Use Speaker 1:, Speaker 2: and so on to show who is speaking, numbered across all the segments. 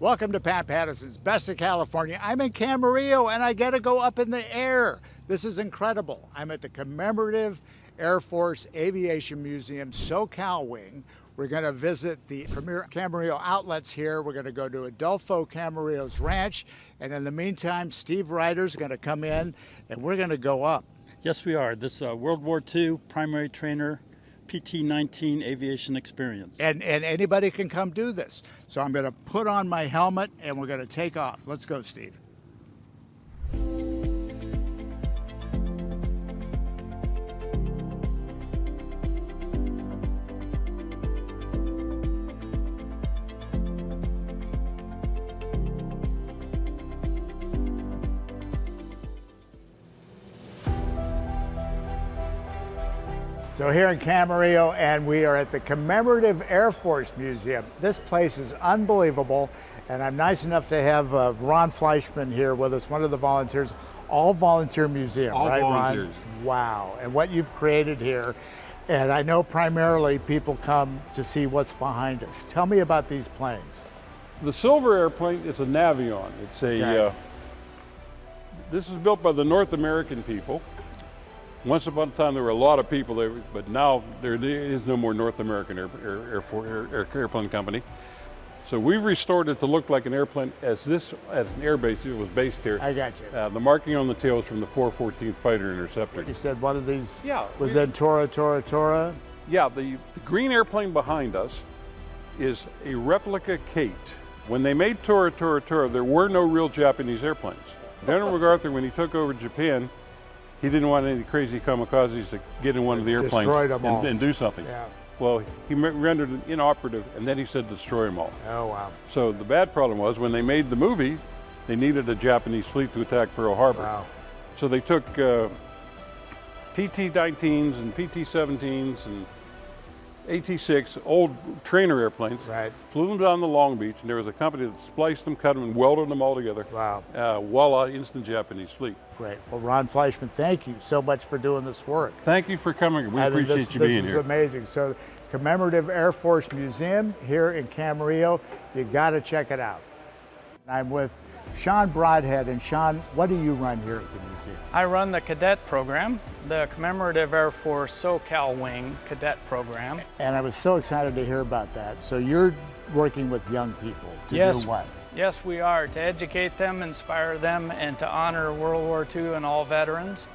Speaker 1: Welcome to Pat Pattison's Best of California. I'm in Camarillo and I get to go up in the air. This is incredible. I'm at the Commemorative Air Force Aviation Museum SoCal Wing. We're going to visit the premier Camarillo outlets here. We're going to go to Adolfo Camarillo's ranch. And in the meantime, Steve Ryder's going to come in and we're going to go up.
Speaker 2: Yes, we are. This World War II primary trainer PT-19 aviation experience.
Speaker 1: And anybody can come do this. So I'm going to put on my helmet and we're going to take off. Let's go, Steve. So here in Camarillo, and we are at the Commemorative Air Force Museum. This place is unbelievable, and I'm nice enough to have Ron Fleischman here with us, one of the volunteers. All volunteer museum,
Speaker 2: all
Speaker 1: right,
Speaker 2: volunteers.
Speaker 1: Ron? Wow, and what you've created here. And I know primarily people come to see what's behind us. Tell me about these planes.
Speaker 3: The silver airplane is a Navion. It's a, this is built by the North American people. Once upon a time, there were a lot of people there, but now there is no more North American airplane company. So we've restored it to look like an airplane as an air base. It was based here.
Speaker 1: I got you.
Speaker 3: The marking on the tail is from the 414th Fighter Interceptor.
Speaker 1: You said one of these was
Speaker 3: in
Speaker 1: in Tora?
Speaker 3: Yeah, the green airplane behind us is a replica Kate. When they made Tora, there were no real Japanese airplanes. General MacArthur, when he took over Japan, he didn't want any crazy kamikazes to get in one of the airplanes and do something.
Speaker 1: Yeah.
Speaker 3: Well, he rendered it inoperative, and then he said destroy them all.
Speaker 1: Oh, wow.
Speaker 3: So the bad problem was when they made the movie, they needed a Japanese fleet to attack Pearl Harbor.
Speaker 1: Wow.
Speaker 3: So they took PT-19s and PT-17s and AT-6, old trainer airplanes, flew them down to Long Beach, and there was a company that spliced them, cut them, and welded them all together.
Speaker 1: Wow.
Speaker 3: Voila, instant Japanese fleet.
Speaker 1: Great. Well, Ron Fleischman, thank you so much for doing this work.
Speaker 3: Thank you for coming. We appreciate you being here.
Speaker 1: This is amazing. So, Commemorative Air Force Museum here in Camarillo, you got to check it out. I'm with Sean Broadhead, and Sean, what do you run here at the museum?
Speaker 4: I run the cadet program, the Commemorative Air Force SoCal Wing cadet program.
Speaker 1: And I was so excited to hear about that. So you're working with young people to do what?
Speaker 4: Yes, we are, to educate them, inspire them, and to honor World War II and all veterans,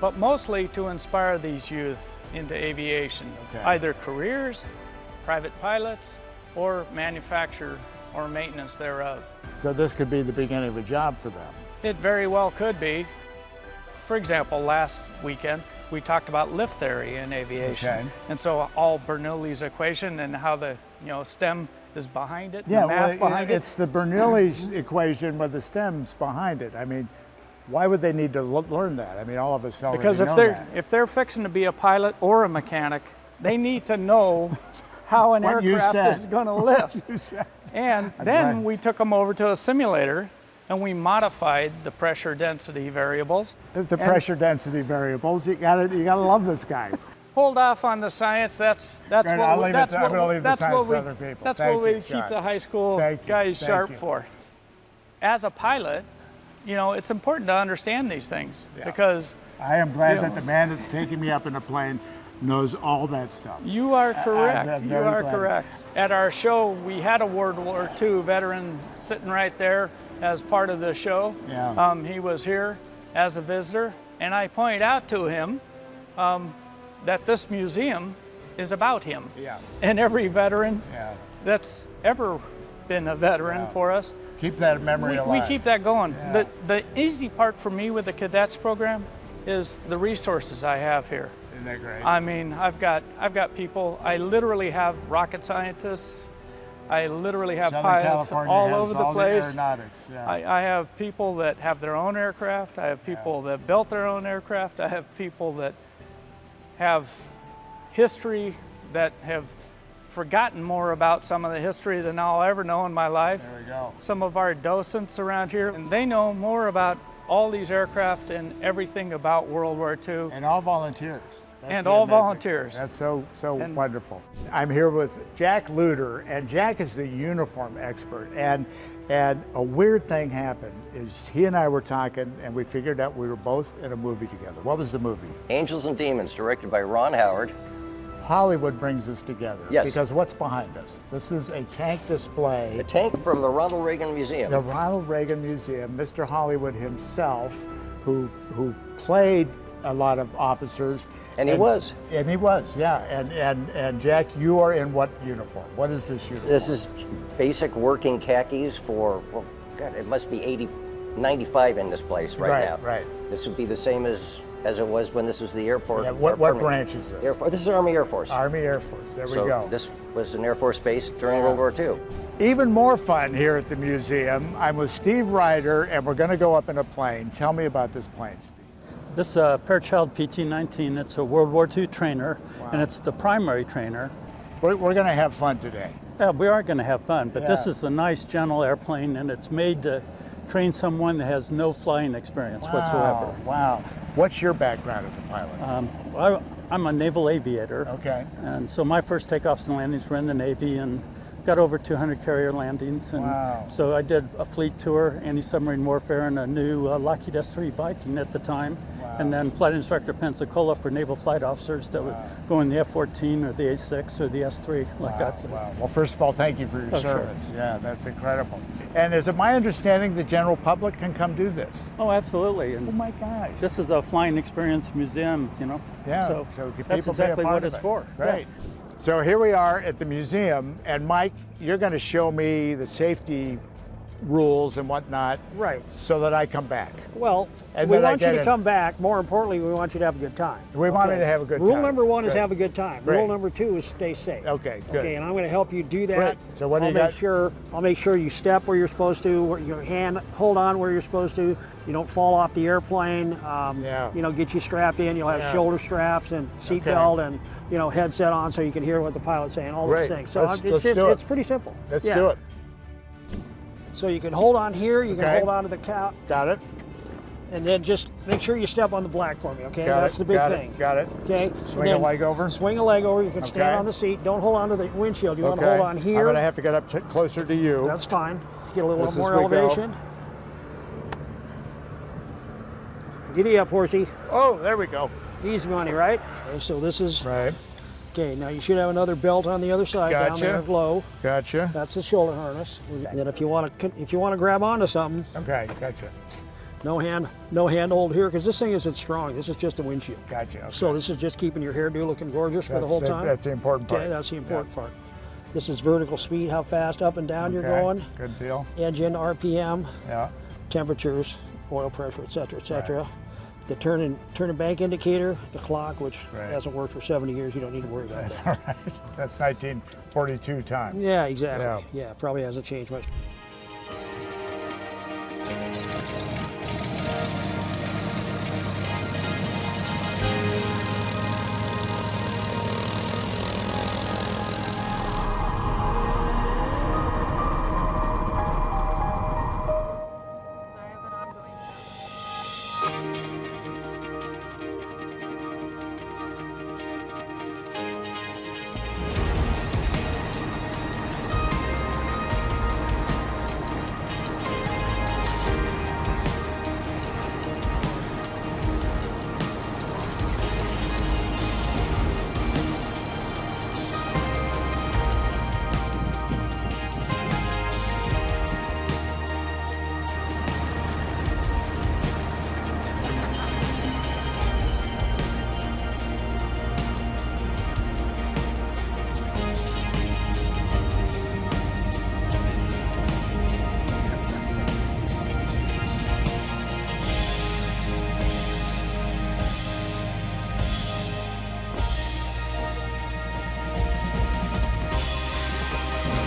Speaker 4: but mostly to inspire these youth into aviation, either careers, private pilots, or manufacture or maintenance thereof.
Speaker 1: So this could be the beginning of a job for them.
Speaker 4: It very well could be. For example, last weekend, we talked about lift theory in aviation. And so all Bernoulli's equation and how the stem is behind it, the math behind it.
Speaker 1: It's the Bernoulli's equation with the stems behind it. I mean, why would they need to learn that? I mean, all of us already know that.
Speaker 4: Because if they're fixing to be a pilot or a mechanic, they need to know how an aircraft is going to lift. And then we took them over to a simulator and we modified the pressure density variables.
Speaker 1: The pressure density variables, you gotta love this guy.
Speaker 4: Hold off on the science. That's what we keep the high school guys sharp for. As a pilot, it's important to understand these things because
Speaker 1: I am glad that the man that's taking me up in a plane knows all that stuff.
Speaker 4: You are correct. You are correct. At our show, we had a World War II veteran sitting right there as part of the show.
Speaker 1: Yeah.
Speaker 4: He was here as a visitor, and I pointed out to him that this museum is about him.
Speaker 1: Yeah.
Speaker 4: And every veteran that's ever been a veteran for us.
Speaker 1: Keep that memory alive.
Speaker 4: We keep that going. Yeah. The easy part for me with the cadets program is the resources I have here.
Speaker 1: Isn't that great?
Speaker 4: I mean, I've got people. I literally have rocket scientists. I literally have pilots all over the place.
Speaker 1: Aeronautics. Yeah.
Speaker 4: I have people that have their own aircraft. I have people that built their own aircraft. I have people that have history that have forgotten more about some of the history than I'll ever know in my life.
Speaker 1: There we go.
Speaker 4: Some of our docents around here, and they know more about all these aircraft and everything about World War II.
Speaker 1: And all volunteers.
Speaker 4: and all volunteers.
Speaker 1: That's so wonderful. I'm here with Jack Luter, and Jack is the uniform expert. And a weird thing happened is he and I were talking, and we figured out we were both in a movie together. What was the movie?
Speaker 5: Angels and Demons, directed by Ron Howard.
Speaker 1: Hollywood brings us together.
Speaker 5: Yes.
Speaker 1: Because what's behind us? This is a tank display.
Speaker 5: A tank from the Ronald Reagan Museum.
Speaker 1: The Ronald Reagan Museum, Mr. Hollywood himself, who played a lot of officers.
Speaker 5: And he was.
Speaker 1: And he was, yeah. And Jack, you are in what uniform? What is this uniform?
Speaker 5: This is basic working khakis for, well, God, it must be 95 in this place right now.
Speaker 1: Right.
Speaker 5: This would be the same as it was when this was the airport.
Speaker 1: Yeah, what branch is this?
Speaker 5: Air Force. This is Army Air Force.
Speaker 1: Army Air Force, there we
Speaker 5: So
Speaker 1: go.
Speaker 5: this was an Air Force base during World War II.
Speaker 1: Even more fun here at the museum. I'm with Steve Ryder, and we're going to go up in a plane. Tell me about this plane, Steve.
Speaker 2: This Fairchild PT-19, it's a World War II trainer, and it's the primary trainer.
Speaker 1: We're going to have fun today.
Speaker 2: Yeah, we are going to have fun, but this
Speaker 1: Yeah.
Speaker 2: is a nice, gentle airplane, and it's made to train someone that has no flying experience whatsoever.
Speaker 1: Wow. What's your background as a pilot?
Speaker 2: I'm a naval aviator.
Speaker 1: Okay.
Speaker 2: And so my first takeoffs and landings were in the Navy, and got over 200 carrier landings. And
Speaker 1: Wow.
Speaker 2: so I did a fleet tour, anti-submarine warfare, and a new Lockheed S-3 Viking at the time.
Speaker 1: Wow.
Speaker 2: And then flight instructor Pensacola for naval flight officers that would go in the F-14 or the A-6 or the S-3 like I flew.
Speaker 1: Wow. Well, first of all, thank you for your
Speaker 2: Oh, sure.
Speaker 1: service. Yeah, that's incredible. And is it my understanding the general public can come do this?
Speaker 2: Oh, absolutely.
Speaker 1: Oh
Speaker 2: And
Speaker 1: my gosh.
Speaker 2: this is a flying experience museum, you know.
Speaker 1: Yeah.
Speaker 2: So
Speaker 1: can
Speaker 2: that's
Speaker 1: people be a
Speaker 2: exactly
Speaker 1: part
Speaker 2: what
Speaker 1: of
Speaker 2: it's
Speaker 1: it?
Speaker 2: for.
Speaker 1: Right. So here we are at the museum, and Mike, you're going to show me the safety rules and whatnot,
Speaker 6: Right.
Speaker 1: so that I come back.
Speaker 6: Well,
Speaker 1: And
Speaker 6: we
Speaker 1: then I
Speaker 6: want you
Speaker 1: get
Speaker 6: to
Speaker 1: in.
Speaker 6: come back. More importantly, we want you to have a good time.
Speaker 1: We want you to have a good
Speaker 6: Rule
Speaker 1: time.
Speaker 6: number one is
Speaker 1: Great.
Speaker 6: have a good time.
Speaker 1: Great.
Speaker 6: Rule number two is stay safe.
Speaker 1: Okay, good.
Speaker 6: Okay, and I'm going to help you do that.
Speaker 1: Great. So what do
Speaker 6: I'll
Speaker 1: you
Speaker 6: make
Speaker 1: got?
Speaker 6: sure I'll make sure you step where you're supposed to. Where your hand hold on where you're supposed to. You don't fall off the airplane.
Speaker 1: Yeah.
Speaker 6: You know, get you strapped in. You'll have
Speaker 1: Yeah.
Speaker 6: shoulder straps and seat
Speaker 1: Okay.
Speaker 6: belt and headset on so you can hear what the pilot's saying. All
Speaker 1: Great.
Speaker 6: those things. So
Speaker 1: Let's do it.
Speaker 6: it's pretty simple.
Speaker 1: Let's
Speaker 6: Yeah.
Speaker 1: do it.
Speaker 6: So you can hold on here. You
Speaker 1: Okay.
Speaker 6: can hold on to the cow.
Speaker 1: Got it?
Speaker 6: And then just make sure you step on the black for me, okay?
Speaker 1: Got
Speaker 6: That's
Speaker 1: it.
Speaker 6: the big
Speaker 1: Got
Speaker 6: thing.
Speaker 1: it. Got it.
Speaker 6: Okay.
Speaker 1: Swing
Speaker 6: And
Speaker 1: a
Speaker 6: then
Speaker 1: leg over.
Speaker 6: Swing a leg over. You can stand
Speaker 1: Okay.
Speaker 6: on the seat. Don't hold on to the windshield. You want to
Speaker 1: Okay.
Speaker 6: hold on here.
Speaker 1: I'm going to have to get up closer to you.
Speaker 6: That's fine. Get a little
Speaker 1: This
Speaker 6: more
Speaker 1: is we go.
Speaker 6: elevation. Giddy up, horsey.
Speaker 1: Oh, there we go.
Speaker 6: Easy money, right? Okay, so this is
Speaker 1: Right.
Speaker 6: okay. Now you should have another belt on the other side down
Speaker 1: Gotcha.
Speaker 6: there low.
Speaker 1: Gotcha.
Speaker 6: That's the shoulder harness. And then if you want to grab onto something,
Speaker 1: Okay, gotcha.
Speaker 6: no hand hold here because this thing isn't strong. This is just a windshield.
Speaker 1: Gotcha. Okay.
Speaker 6: So this is just keeping your hairdo looking gorgeous for the whole time.
Speaker 1: That's the important part.
Speaker 6: Okay, that's the important part. This is vertical speed, how fast up and down you're
Speaker 1: Okay,
Speaker 6: going,
Speaker 1: Good deal.
Speaker 6: engine, RPM,
Speaker 1: Yeah.
Speaker 6: temperatures, oil pressure, et cetera. The turn and bank indicator, the clock, which
Speaker 1: Right.
Speaker 6: hasn't worked for 70 years, you don't need to worry about that.
Speaker 1: All right. That's 1942 time.
Speaker 6: Yeah, exactly.
Speaker 1: Yeah.
Speaker 6: Yeah, probably hasn't changed much.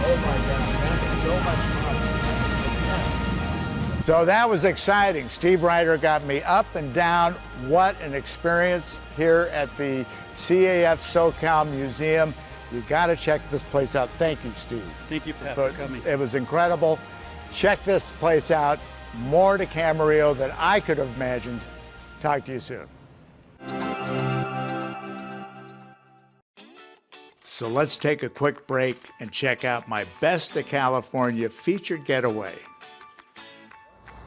Speaker 1: Oh my God, that is so much fun. That is the best. So that was exciting. Steve Ryder got me up and down. What an experience here at the CAF SoCal Museum. You got to check this place out. Thank you, Steve.
Speaker 2: Thank you, Pat,
Speaker 1: But
Speaker 2: for coming.
Speaker 1: it was incredible. Check this place out. More to Camarillo than I could have imagined. Talk to you soon. So let's take a quick break and check out my Best of California featured getaway.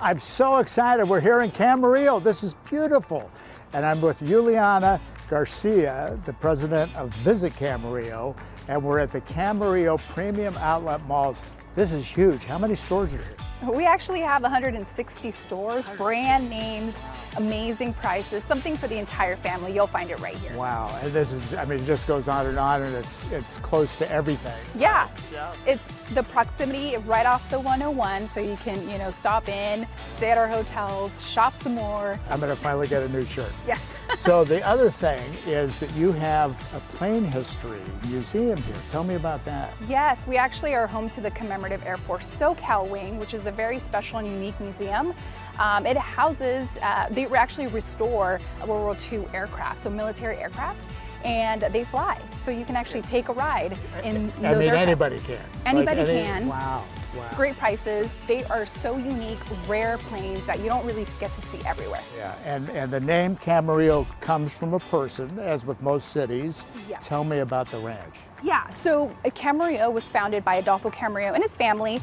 Speaker 1: I'm so excited. We're here in Camarillo. This is beautiful. And I'm with Juliana Garcia, the president of Visit Camarillo, and we're at the Camarillo Premium Outlet Malls. This is huge. How many stores are here?
Speaker 7: We actually have 160 stores, brand names, amazing prices, something for the entire family. You'll find it right here.
Speaker 1: Wow, and this is, I mean, it just goes on, and it's close to everything.
Speaker 7: Yeah, it's the proximity right off the 101, so you can, stop in, stay at our hotels, shop some more.
Speaker 1: I'm gonna finally get a new shirt.
Speaker 7: Yes.
Speaker 1: So the other thing is that you have a plane history museum here. Tell me about that.
Speaker 7: Yes, we actually are home to the Commemorative Air Force SoCal Wing, which is a very special and unique museum. It houses, they actually restore World War II aircraft, so military aircraft, and they fly. So you can actually take a ride in those aircraft.
Speaker 1: Anybody can.
Speaker 7: Anybody can.
Speaker 1: Wow.
Speaker 7: Great prices. They are so unique, rare planes that you don't really get to see everywhere.
Speaker 1: Yeah, and the name Camarillo comes from a person, as with most cities.
Speaker 7: Yes.
Speaker 1: Tell me about the ranch.
Speaker 7: Yeah, so Camarillo was founded by Adolfo Camarillo and his family.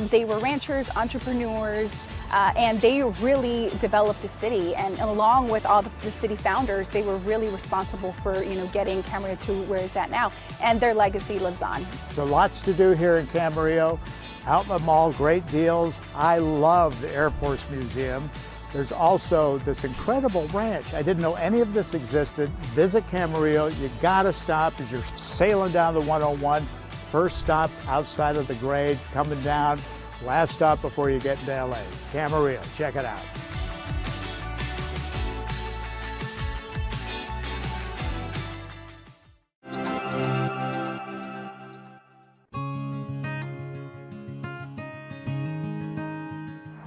Speaker 7: They were ranchers, entrepreneurs, and they really developed the city. And along with all the city founders, they were really responsible for getting Camarillo to where it's at now. And their legacy lives on.
Speaker 1: So lots to do here in Camarillo. Outlet Mall, great deals. I love the Air Force Museum. There's also this incredible ranch. I didn't know any of this existed. Visit Camarillo. You gotta stop as you're sailing down the 101. First stop outside of the grade, coming down. Last stop before you get into LA. Camarillo, check it out.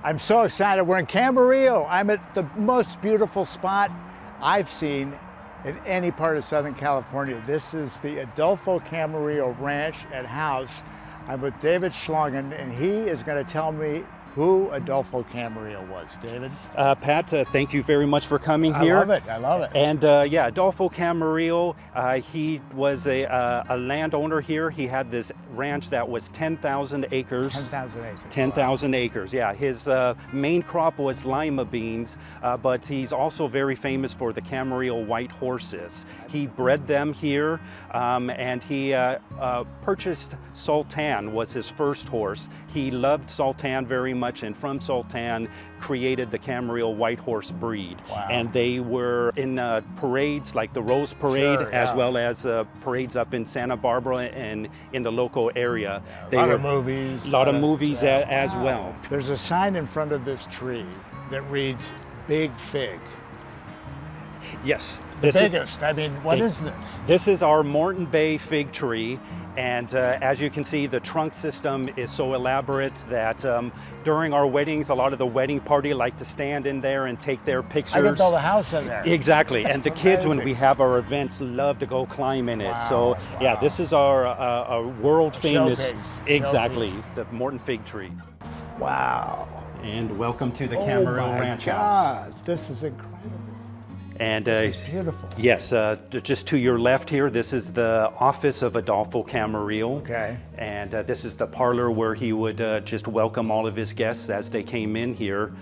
Speaker 1: I'm so excited. We're in Camarillo. I'm at the most beautiful spot I've seen in any part of Southern California. This is the Adolfo Camarillo Ranch and House. I'm with David Schlungen, and he is going to tell me who Adolfo Camarillo was. David?
Speaker 8: Pat, thank you very much for coming here.
Speaker 1: I love it.
Speaker 8: And yeah, Adolfo Camarillo, he was a landowner here. He had this ranch that was 10,000 acres.
Speaker 1: 10,000 acres.
Speaker 8: 10,000 acres, yeah. His main crop was lima beans, but he's also very famous for the Camarillo white horses. He bred them here, and he purchased Sultan, was his first horse. He loved Sultan very much, and from Sultan created the Camarillo white horse breed.
Speaker 1: Wow.
Speaker 8: And they were in parades like the Rose Parade,
Speaker 1: Sure,
Speaker 8: as
Speaker 1: yeah.
Speaker 8: well as parades up in Santa Barbara and in the local area.
Speaker 1: A lot of movies.
Speaker 8: A lot of movies as well.
Speaker 1: There's a sign in front of this tree that reads Big Fig.
Speaker 8: Yes.
Speaker 1: The biggest. I mean, what is this?
Speaker 8: This is our Morton Bay fig tree. And as you can see, the trunk system is so elaborate that during our weddings, a lot of the wedding party like to stand in there and take their pictures.
Speaker 1: I can build a house in there.
Speaker 8: Exactly. And the
Speaker 1: That's
Speaker 8: kids, when
Speaker 1: amazing.
Speaker 8: we have our events, love to go climb in it.
Speaker 1: Wow,
Speaker 8: So yeah,
Speaker 1: wow.
Speaker 8: this is our world famous,
Speaker 1: Showcase.
Speaker 8: exactly,
Speaker 1: Showcase.
Speaker 8: the Morton fig tree.
Speaker 1: Wow.
Speaker 8: And welcome to the
Speaker 1: Oh
Speaker 8: Camarillo
Speaker 1: my
Speaker 8: Ranch House.
Speaker 1: God, this is incredible.
Speaker 8: And
Speaker 1: This is beautiful.
Speaker 8: yes, just to your left here, this is the office of Adolfo Camarillo.
Speaker 1: Okay.
Speaker 8: And this is the parlor where he would just welcome all of his guests as they came in here.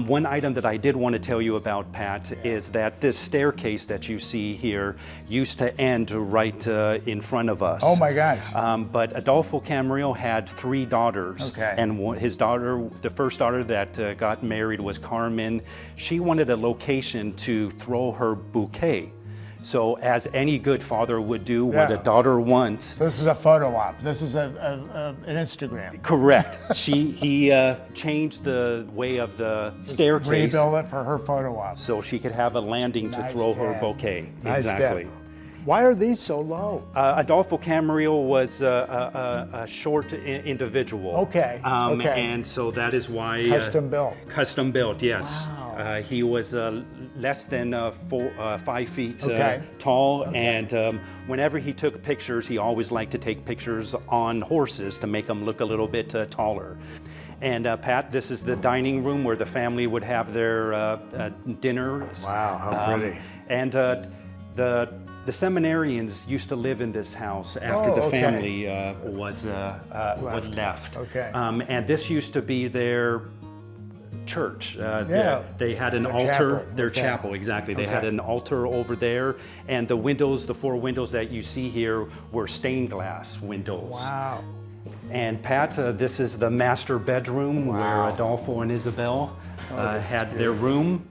Speaker 8: One item that I did want to tell you about, Pat, is that this staircase that you see here used to end right in front of us.
Speaker 1: Oh my gosh.
Speaker 8: But Adolfo Camarillo had 3 daughters.
Speaker 1: Okay.
Speaker 8: And his daughter, the first daughter that got married was Carmen. She wanted a location to throw her bouquet. So as any good father would do, what
Speaker 1: Yeah.
Speaker 8: a daughter wants.
Speaker 1: So this is a photo op. This is an Instagram.
Speaker 8: Correct. He changed the way of the staircase
Speaker 1: Rebuild it for her photo op.
Speaker 8: so she could have a landing to
Speaker 1: Nice
Speaker 8: throw her
Speaker 1: dad.
Speaker 8: bouquet.
Speaker 1: Nice dad.
Speaker 8: Exactly.
Speaker 1: Why are these so low?
Speaker 8: Adolfo Camarillo was a short individual.
Speaker 1: Okay, okay.
Speaker 8: And so that is why
Speaker 1: Custom built.
Speaker 8: Custom built, yes.
Speaker 1: Wow.
Speaker 8: He was less than 5 feet
Speaker 1: Okay.
Speaker 8: tall, and whenever he took pictures, he always liked to take pictures on horses to make them look a little bit taller. And Pat, this is the dining room where the family would have their dinners.
Speaker 1: Wow, how pretty.
Speaker 8: And the The seminarians used to live in this house after the
Speaker 1: okay.
Speaker 8: family was left.
Speaker 1: Okay.
Speaker 8: And this used to be their church. They had an
Speaker 1: Their
Speaker 8: altar,
Speaker 1: chapel.
Speaker 8: their
Speaker 1: Okay.
Speaker 8: chapel, exactly. They had
Speaker 1: Okay.
Speaker 8: an altar over there, and the windows, the 4 windows that you see here, were stained glass windows.
Speaker 1: Wow.
Speaker 8: And Pat, this is the master bedroom
Speaker 1: Wow.
Speaker 8: where Adolfo and Isabel had their room.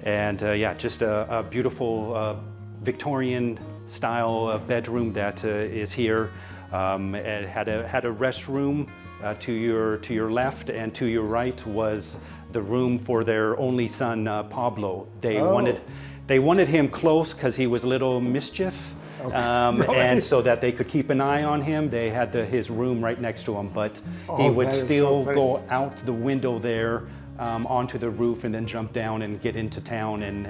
Speaker 8: And yeah, just a beautiful Victorian style bedroom that is here. It had a restroom to your left, and to your right was the room for their only son, Pablo. They wanted him close because he was a little mischief. And so that they could keep an eye on him, they had his room right next to him, but he would
Speaker 1: that is
Speaker 8: still
Speaker 1: so funny.
Speaker 8: go out the window there onto the roof and then jump down and get into town and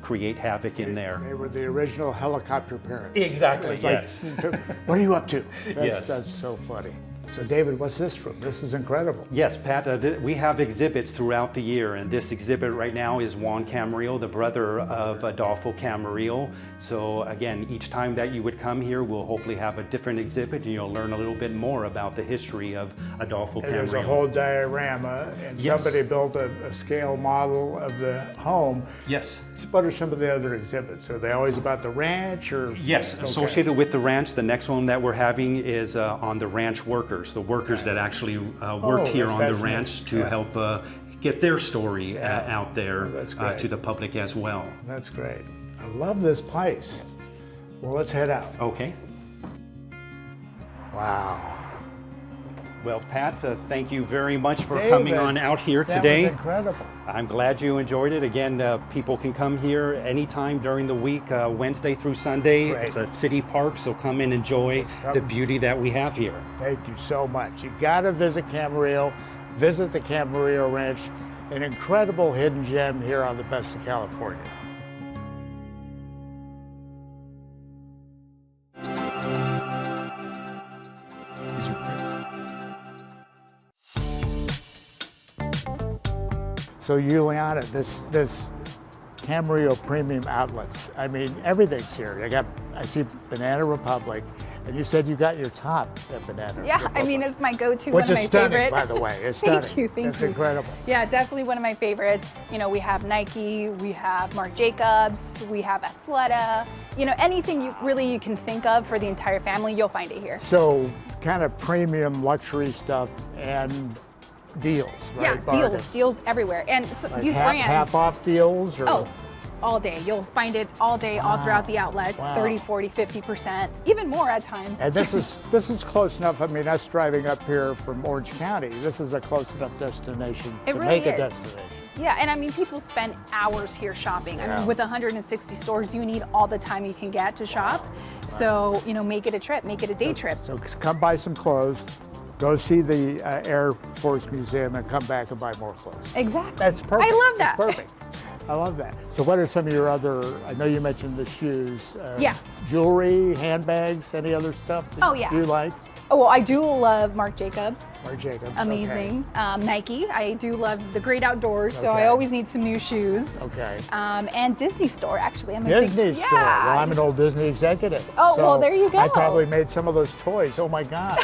Speaker 8: create havoc in there.
Speaker 1: They were the original helicopter parents.
Speaker 8: Exactly,
Speaker 1: It's like, what are you up to?
Speaker 8: Yes.
Speaker 1: That's so funny. So David, what's this room? This is incredible.
Speaker 8: Yes, Pat, we have exhibits throughout the year, and this exhibit right now is Juan Camarillo, the brother of Adolfo Camarillo. So again, each time that you would come here, we'll hopefully have a different exhibit, and you'll learn a little bit more about the history of Adolfo
Speaker 1: And there's a
Speaker 8: Camarillo.
Speaker 1: whole diorama, and
Speaker 8: Yes.
Speaker 1: somebody built a scale model of the home.
Speaker 8: Yes.
Speaker 1: What are some of the other exhibits? Are they always about the ranch, or?
Speaker 8: Yes,
Speaker 1: Okay.
Speaker 8: associated with the ranch, the next one that we're having is on the ranch workers, the workers that actually worked here
Speaker 1: that's
Speaker 8: on the
Speaker 1: fascinating.
Speaker 8: ranch to help get their story out there
Speaker 1: that's great.
Speaker 8: to the public as well.
Speaker 1: That's great. I love this place. Well, let's head out.
Speaker 8: Okay.
Speaker 1: Wow.
Speaker 8: Well, Pat, thank you very much for
Speaker 1: David,
Speaker 8: coming on out here today.
Speaker 1: That was incredible.
Speaker 8: I'm glad you enjoyed it. Again, people can come here anytime during the week, Wednesday through Sunday.
Speaker 1: Great.
Speaker 8: It's a city park, so come and enjoy
Speaker 1: come.
Speaker 8: the beauty that we have here.
Speaker 1: Thank you so much. You got to visit Camarillo, visit the Camarillo Ranch, an incredible hidden gem here on the best of California. So Juliana, this Camarillo Premium Outlets, I mean, everything's here. I see Banana Republic, and you said you got your top at Banana
Speaker 7: Yeah,
Speaker 1: Republic.
Speaker 7: I mean, it's my go-to,
Speaker 1: Which
Speaker 7: one of
Speaker 1: is
Speaker 7: my
Speaker 1: stunning,
Speaker 7: favorite.
Speaker 1: by the way. It's stunning.
Speaker 7: Thank you, thank
Speaker 1: It's
Speaker 7: you.
Speaker 1: incredible.
Speaker 7: Yeah, definitely one of my favorites. You know, we have Nike, we have Marc Jacobs, we have Athleta. You know, anything you can think of for the entire family, you'll find it here.
Speaker 1: So kind of premium luxury stuff and deals, right?
Speaker 7: Yeah,
Speaker 1: Bargains.
Speaker 7: deals everywhere. And so
Speaker 1: Like
Speaker 7: these brands.
Speaker 1: half off deals? Or?
Speaker 7: Oh, all day. You'll find it all day, all throughout the outlets,
Speaker 1: Wow.
Speaker 7: 30, 40, 50%, even more at times.
Speaker 1: And this is close enough. I mean, us driving up here from Orange County, this is a close enough destination
Speaker 7: It
Speaker 1: to
Speaker 7: really
Speaker 1: make a
Speaker 7: is.
Speaker 1: destination.
Speaker 7: Yeah, and I mean, people spend hours here shopping. I mean, with 160 stores, you need all the time you can get to shop. So, you know, make it a trip, make it a day trip.
Speaker 1: So come buy some clothes, go see the Air Force Museum, and come back and buy more clothes.
Speaker 7: Exactly.
Speaker 1: That's perfect.
Speaker 7: I love that.
Speaker 1: That's perfect. I love that. So what are some of your other, I know you mentioned the shoes.
Speaker 7: Yeah.
Speaker 1: Jewelry, handbags, any other stuff that
Speaker 7: Oh, yeah.
Speaker 1: you like?
Speaker 7: Oh, well, I do love Marc Jacobs.
Speaker 1: Marc Jacobs.
Speaker 7: Amazing. Nike. I do love the great outdoors, so
Speaker 1: Okay.
Speaker 7: I always need some new shoes.
Speaker 1: Okay.
Speaker 7: And Disney Store, actually. I'm a
Speaker 1: Disney
Speaker 7: big,
Speaker 1: store.
Speaker 7: Yeah.
Speaker 1: Well, I'm an old Disney executive.
Speaker 7: Oh, well, there you
Speaker 1: I
Speaker 7: go.
Speaker 1: probably made some of those toys. Oh my God.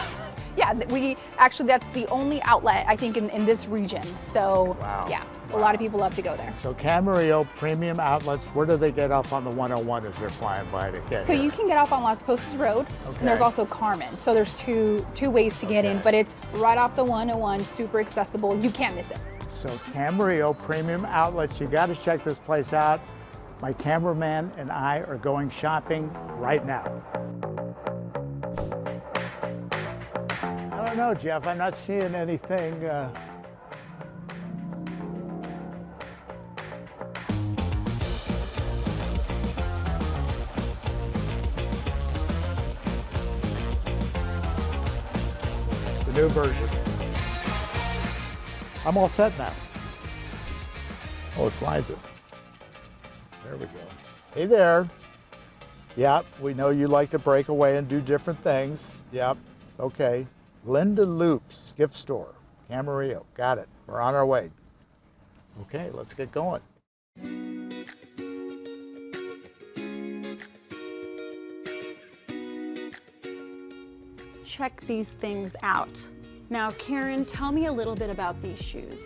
Speaker 7: Yeah, that's the only outlet, I think, in this region. So,
Speaker 1: Wow.
Speaker 7: yeah, a lot of people love to go there.
Speaker 1: So Camarillo Premium Outlets, where do they get off on the 101 as they're flying by to get
Speaker 7: So
Speaker 1: here?
Speaker 7: you can get off on Las Posas Road, and there's also Carmen. So there's two ways to get in, but it's right off the 101, super accessible. You can't miss it.
Speaker 1: So Camarillo Premium Outlets, you got to check this place out. My cameraman and I are going shopping right now. I don't know, Jeff. I'm not seeing anything. The new version. I'm all set now. Oh, it's Liza. There we go. Hey there. Yep, we know you like to break away and do different things. Yep, okay. Lindy Loops, gift store, Camarillo. Got it. We're on our way. Okay, let's get going.
Speaker 9: check these things out. Now, Karen, tell me a little bit about these shoes.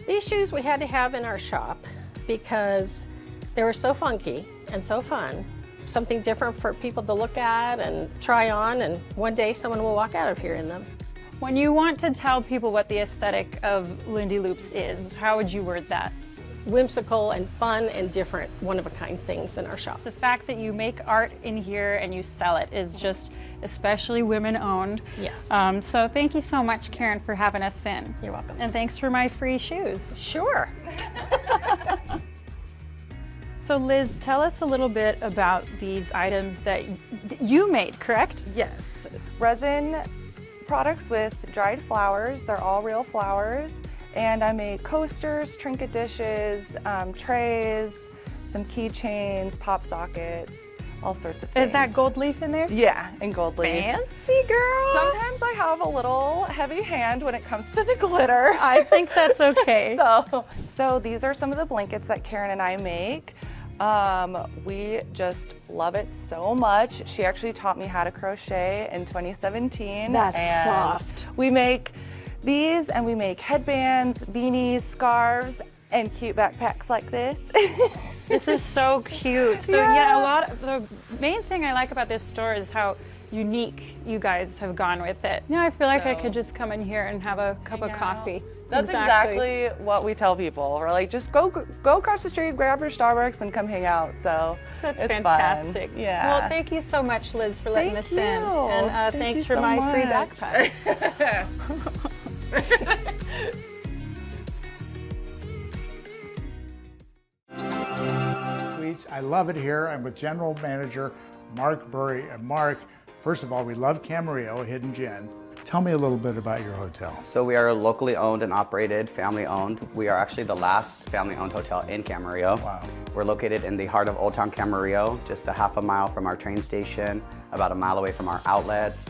Speaker 10: These shoes we had to have in our shop because they were so funky and so fun. Something different for people to look at and try on, and one day someone will walk out of here in them.
Speaker 9: When you want to tell people what the aesthetic of Lindy Loops is, how would you word that?
Speaker 10: Whimsical and fun and different, one-of-a-kind things in our shop.
Speaker 9: The fact that you make art in here and you sell it is just especially women-owned.
Speaker 10: Yes.
Speaker 9: So thank you so much, Karen, for having us in.
Speaker 10: You're welcome.
Speaker 9: And thanks for my free shoes.
Speaker 10: Sure.
Speaker 9: So Liz, tell us a little bit about these items that you made, correct?
Speaker 11: Yes. Resin products with dried flowers. They're all real flowers. And I make coasters, trinket dishes, trays, some keychains, pop sockets, all sorts of things.
Speaker 9: Is that gold leaf in there?
Speaker 11: Yeah, and gold leaf.
Speaker 9: Fancy girl.
Speaker 11: Sometimes I have a little heavy hand when it comes to the glitter.
Speaker 9: I think that's okay.
Speaker 11: So these are some of the blankets that Karen and I make. We just love it so much. She actually taught me how to crochet in 2017.
Speaker 9: That's soft.
Speaker 11: We make these, and we make headbands, beanies, scarves, and cute backpacks like this.
Speaker 9: This is so cute. So yeah, the main thing I like about this store is how unique you guys have gone with it. Yeah, I feel like I could just come in here and have a cup of coffee.
Speaker 11: That's exactly what we tell people. We're like, just go across the street, grab your Starbucks, and come hang out. So
Speaker 9: that's
Speaker 11: it's
Speaker 9: fantastic.
Speaker 11: Fun. Yeah.
Speaker 9: Well, thank you so much, Liz, for letting us in. And thanks for
Speaker 11: so
Speaker 9: my
Speaker 11: much.
Speaker 9: free backpack.
Speaker 1: Sweets, I love it here. I'm with General Manager Marc Burry. And Marc, first of all, we love Camarillo, a hidden gem. Tell me a little bit about your hotel.
Speaker 12: So we are locally owned and operated, family owned. We are actually the last family owned hotel in Camarillo.
Speaker 1: Wow.
Speaker 12: We're located in the heart of Old Town Camarillo, just a half a mile from our train station, about a mile away from our outlets.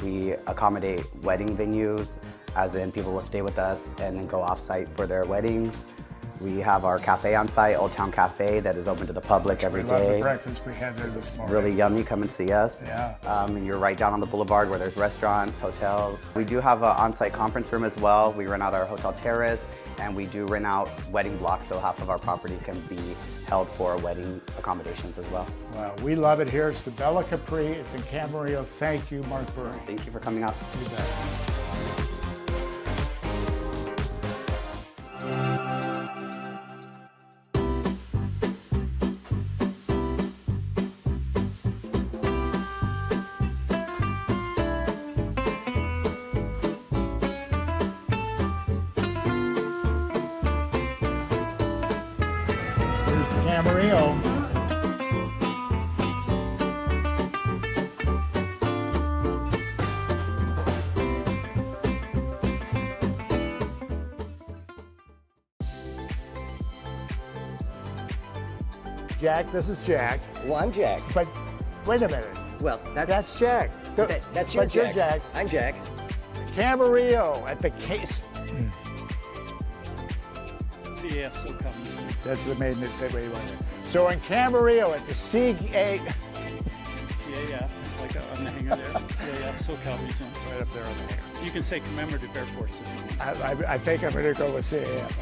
Speaker 12: We accommodate wedding venues, as in people will stay with us and then go off-site for their weddings. We have our cafe on site, Old Town Cafe, that is open to the public every day.
Speaker 1: We love the breakfast we had there this morning.
Speaker 12: Really yummy, come and see us.
Speaker 1: Yeah.
Speaker 12: And you're right down on the boulevard where there's restaurants, hotels. We do have an on-site conference room as well. We rent out our hotel terrace, and we do rent out wedding blocks, so half of our property can be held for wedding accommodations as well.
Speaker 1: Wow, we love it here. It's the Bella Capri. It's in Camarillo. Thank you, Marc Burry.
Speaker 12: Thank you for coming out.
Speaker 1: You bet. Here's the Camarillo. Jack, this is Jack.
Speaker 5: Well, I'm Jack.
Speaker 1: But wait a minute.
Speaker 5: Well,
Speaker 1: That's Jack.
Speaker 5: that's your
Speaker 1: But you're
Speaker 5: Jack.
Speaker 1: Jack.
Speaker 5: I'm Jack.
Speaker 1: Camarillo at the case.
Speaker 2: CAF SoCal.
Speaker 1: That's the main way you want it. So in Camarillo at the CAF,
Speaker 2: like on the hanger there. CAF SoCal Museum.
Speaker 1: right up there on the hanger.
Speaker 2: You can say commemorative Air Force.
Speaker 1: I think I'm going to go with CAF.